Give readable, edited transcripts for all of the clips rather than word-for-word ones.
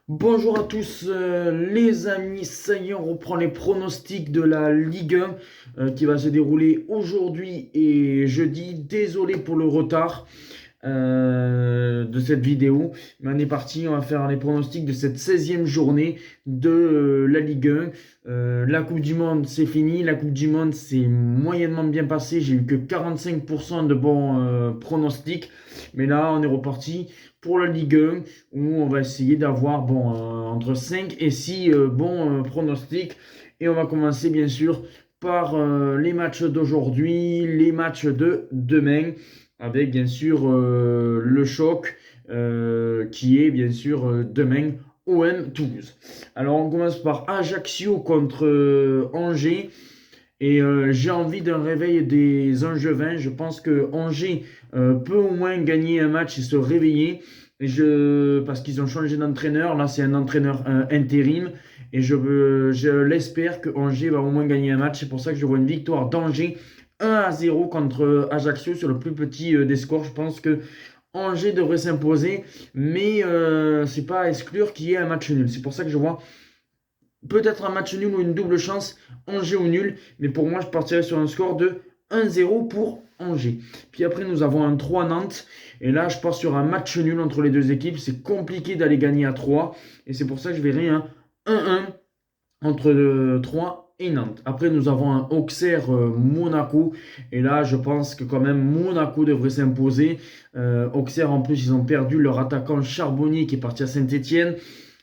Bonjour à tous les amis, ça y est, on reprend les pronostics de la Ligue 1 qui va se dérouler aujourd'hui et jeudi. Désolé pour le retard de cette vidéo, mais on est parti, on va faire les pronostics de cette 16e journée de la Ligue 1. La Coupe du Monde, c'est fini. La Coupe du Monde, c'est moyennement bien passé. J'ai eu que 45% de bons pronostics. Mais là, on est reparti pour la Ligue 1 où on va essayer d'avoir entre 5 et 6 bons pronostics. Et on va commencer bien sûr par les matchs d'aujourd'hui, les matchs de demain, avec bien sûr le choc qui est bien sûr demain OM Toulouse. Alors on commence par Ajaccio contre Angers. Et j'ai envie d'un réveil des Angevins. Je pense que Angers peut au moins gagner un match et se réveiller. Parce qu'ils ont changé d'entraîneur. Là, c'est un entraîneur intérim. Et je l'espère que Angers va au moins gagner un match. C'est pour ça que je vois une victoire d'Angers 1-0 contre Ajaccio sur le plus petit des scores. Je pense que Angers devrait s'imposer. Mais c'est pas à exclure qu'il y ait un match nul. C'est pour ça que je vois peut-être un match nul ou une double chance, Angers ou nul. Mais pour moi, je partirais sur un score de 1-0 pour Angers. Puis après, nous avons un 3 Nantes. Et là, je pars sur un match nul entre les deux équipes. C'est compliqué d'aller gagner à 3. Et c'est pour ça que je verrai un 1-1 entre 3 et Nantes. Après, nous avons un Auxerre-Monaco. Et là, je pense que quand même, Monaco devrait s'imposer. Auxerre, en plus, ils ont perdu leur attaquant Charbonnier qui est parti à Saint-Etienne.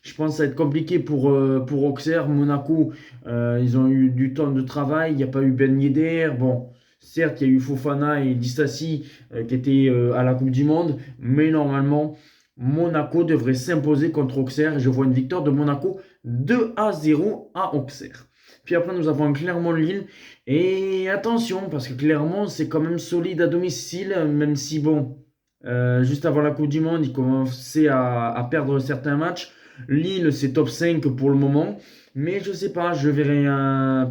Je pense que ça va être compliqué pour Auxerre. Monaco, ils ont eu du temps de travail. Il n'y a pas eu Ben Yedder. Bon, certes, il y a eu Fofana et Distassi qui étaient à la Coupe du Monde. Mais normalement, Monaco devrait s'imposer contre Auxerre. Je vois une victoire de Monaco 2-0 à Auxerre. Puis après, nous avons un Clermont-Lille. Et attention, parce que Clermont, c'est quand même solide à domicile, même si, bon, juste avant la Coupe du Monde, ils commençaient à perdre certains matchs. Lille, c'est top 5 pour le moment. Mais je sais pas, je verrai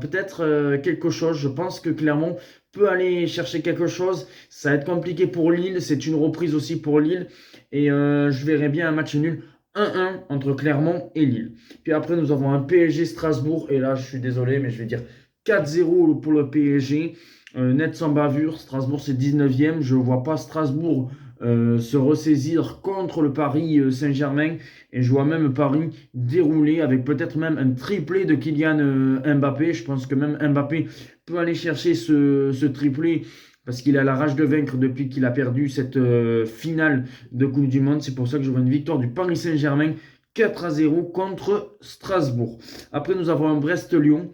peut-être quelque chose. Je pense que Clermont peut aller chercher quelque chose. Ça va être compliqué pour Lille. C'est une reprise aussi pour Lille. Et je verrai bien un match nul 1-1 entre Clermont et Lille. Puis après, nous avons un PSG Strasbourg. Et là, je suis désolé, mais je vais dire 4-0 pour le PSG. Net sans bavure. Strasbourg, c'est 19e. Je ne vois pas Strasbourg se ressaisir contre le Paris Saint-Germain. Et je vois même Paris dérouler avec peut-être même un triplé de Kylian Mbappé. Je pense que même Mbappé peut aller chercher ce triplé parce qu'il a la rage de vaincre depuis qu'il a perdu cette finale de Coupe du Monde. C'est pour ça que je vois une victoire du Paris Saint-Germain 4-0 contre Strasbourg. Après, nous avons un Brest-Lyon.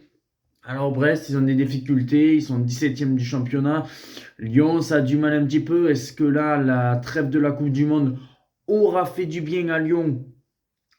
Alors Brest, ils ont des difficultés, ils sont 17e du championnat. Lyon, ça a du mal un petit peu. Est-ce que là, la trêve de la Coupe du Monde aura fait du bien à Lyon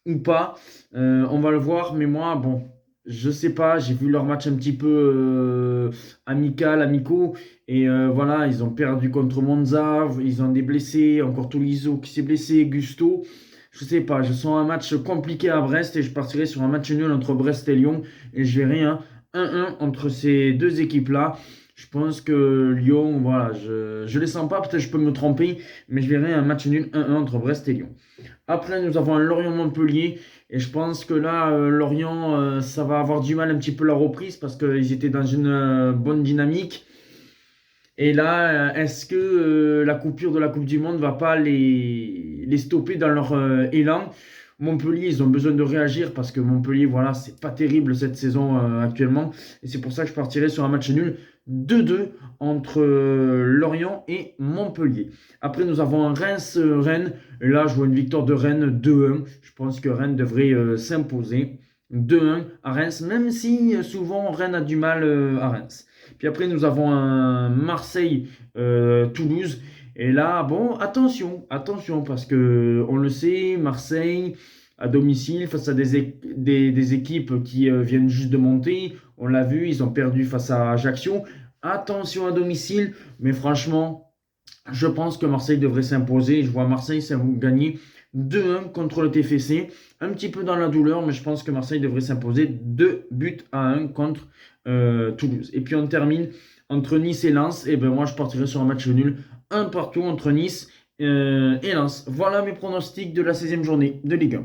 ou pas? On va le voir, mais moi, bon, je sais pas. J'ai vu leur match un petit peu amicaux. Et voilà, ils ont perdu contre Monza, ils ont des blessés, encore Tolisso qui s'est blessé, Gusto. Je sais pas, je sens un match compliqué à Brest et je partirai sur un match nul entre Brest et Lyon. Et je verrai un 1-1 entre ces deux équipes-là. Je pense que Lyon, voilà, je les sens pas, peut-être je peux me tromper, mais je verrai un match nul 1-1 entre Brest et Lyon. Après, nous avons un Lorient-Montpellier, et je pense que là, Lorient, ça va avoir du mal un petit peu la reprise, parce qu'ils étaient dans une bonne dynamique. Et là, est-ce que la coupure de la Coupe du Monde ne va pas les stopper dans leur élan? Montpellier, ils ont besoin de réagir parce que Montpellier, voilà, c'est pas terrible cette saison actuellement. Et c'est pour ça que je partirai sur un match nul 2-2 entre Lorient et Montpellier. Après, nous avons un Reims-Rennes. Et là, je vois une victoire de Rennes 2-1. Je pense que Rennes devrait s'imposer 2-1 à Reims, même si souvent Rennes a du mal à Reims. Puis après, nous avons un Marseille-Toulouse. Et là, bon, attention, parce que on le sait, Marseille à domicile face à des équipes qui viennent juste de monter. On l'a vu, ils ont perdu face à Ajaccio. Attention à domicile, mais franchement, je pense que Marseille devrait s'imposer. Je vois Marseille gagner 2-1 contre le TFC. Un petit peu dans la douleur, mais je pense que Marseille devrait s'imposer 2-1 contre Toulouse. Et puis on termine entre Nice et Lens. Et ben moi, je partirai sur un match nul. Un partout entre Nice et Lens. Voilà mes pronostics de la 16e journée de Ligue 1.